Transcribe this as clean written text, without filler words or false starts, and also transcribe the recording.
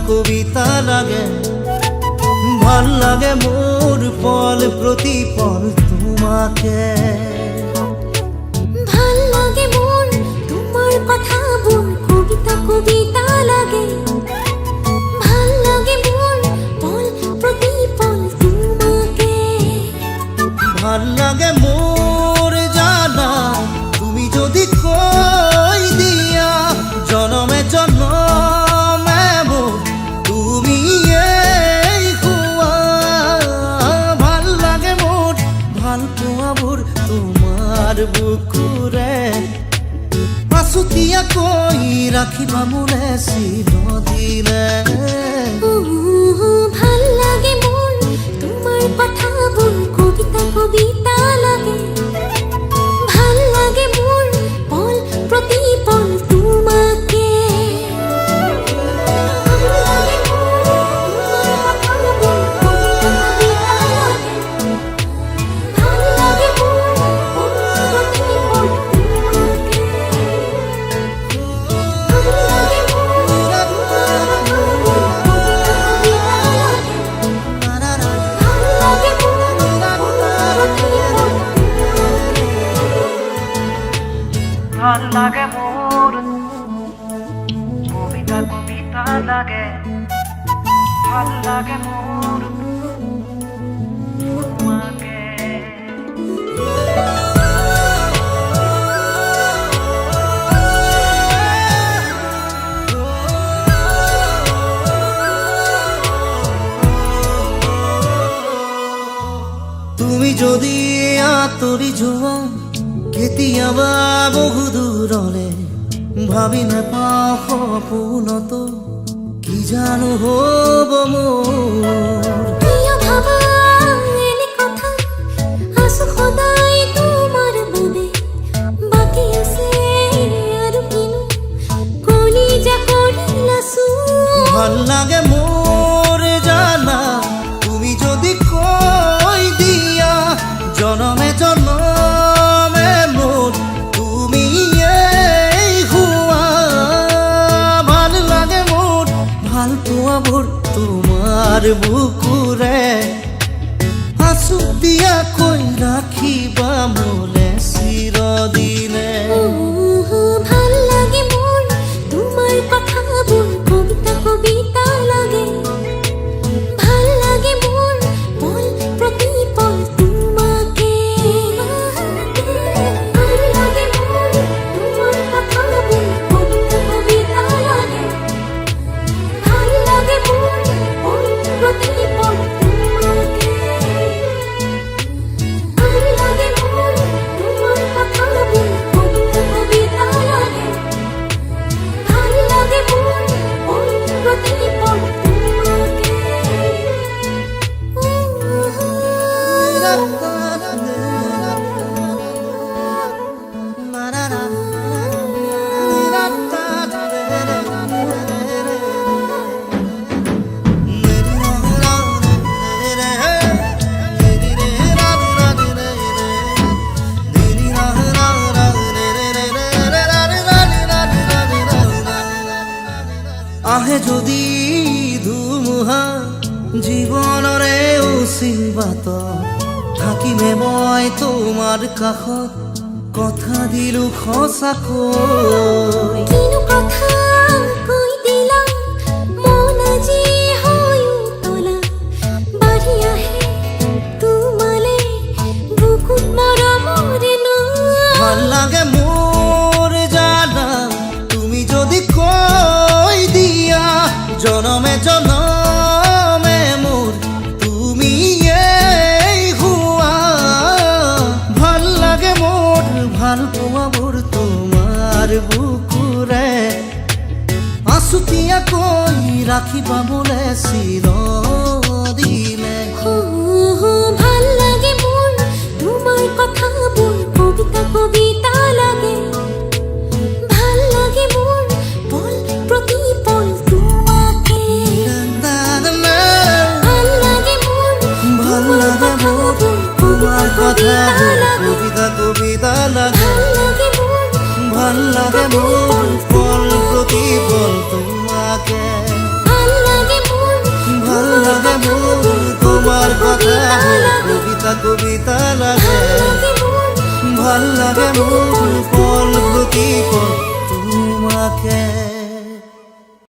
কবিতা লাগে। ভাল লাগে মোর পল প্রতিপল তোমাকে। ভাল লাগে মোর তোমার কথা বল কবিতা কবিতা লাগে। ভাল লাগে মোর পল প্রতিপল তোমাকে। ভাল লাগে মোর জানা তুমি যদি কই দিয়া জনমে জন্মে মোর তুমি এই হুয়া। ভাল লাগে মোর ভাল পোয়া মোর তোমার বুকুরে। আছুতিয়া কই রাখিবা মোরে চিরদিনে। ভাল লাগে মোর তোমার কথা বল কবিতা কবিতা লাগে। ভাল লাগে মোর পল প্রতিপল তোমাকে। ভাল লাগে মোর কবিতা কবিতা লাগে। ভাল লাগে মোর তোমাকে। তুমি যদি আতৰি যোৱা কেতিয়াবা বহু দূৰলে ভাবি নাপাওঁ সপোনতো কি জানো হ'ব মোৰ। কিয় ভাবা এনে কথা আছো সদায় তোমাৰ বাবে। বাকী আছে আৰু কিনো কলিজা কৰিলাছো। ভাল লাগে মোৰ জানা তুমি যদি কৈ দিয়া জনমে জনমে মোৰ তুমি এই হুৱা। ভাল লাগে মোৰ ভাল পোৱা মোৰ তোমাৰ বুকুৰে। আছু দিয়া কৈ ৰাখিবা মোলে চিৰদিনে। ভাল লাগে মোর তোমার কথা বল কবিতা কবিতা লাগে। ভাল লাগে মোর পল প্রতিপল তোমাকে। ভাল লাগে মোর তোমার কথা বল কবিতা কবিতা লাগে। ভাল লাগে মোর পল প্রতিপল তোমাকে। ভাল লাগে মোর তোমার কথা বল কবিতা কবিতা লাগে। ভাল লাগে মোর পল প্রতিপল তোমাকে। আহে যদি ধুমুহা জীৱনৰে অচিন থাকিমে মই তোমাৰ কাষত কথা দিলো সঁচাকৈ। কিনো কথা কৈ দিলা মন আজি হৈ উতলা। বাঢ়ি আহে তোমালে বুকুত মৰমৰে নৈ। ভাল লাগে মোৰ জানা তুমি যদি কৈ দিয়া জনমে জনমে মোৰ তুমি এই হুৱা। ভাল লাগে মোৰ ভাল পোৱা মোৰ তোমাৰ বুকুৰে। আছুতিয়া কৈ ৰাখিবা মোলে চিৰদিনে। ভাল লাগে মোর তোমার কথা বল কবিতা কবিতা লাগে। ভাল লাগে মোর পল প্রতিপল তোমাকে। ভাল লাগে মোর ভাল লাগে মোৰ তোমাৰ কথা কবিতা কবিতা লাগে। ভাল লাগে মোর ভাল লাগে মোৰ পল প্ৰতিপল তোমাকে। ভাল লাগে কবিতা লাগে লাগে মন ভাল লাগে মোর পল প্রতি পল তোমাকে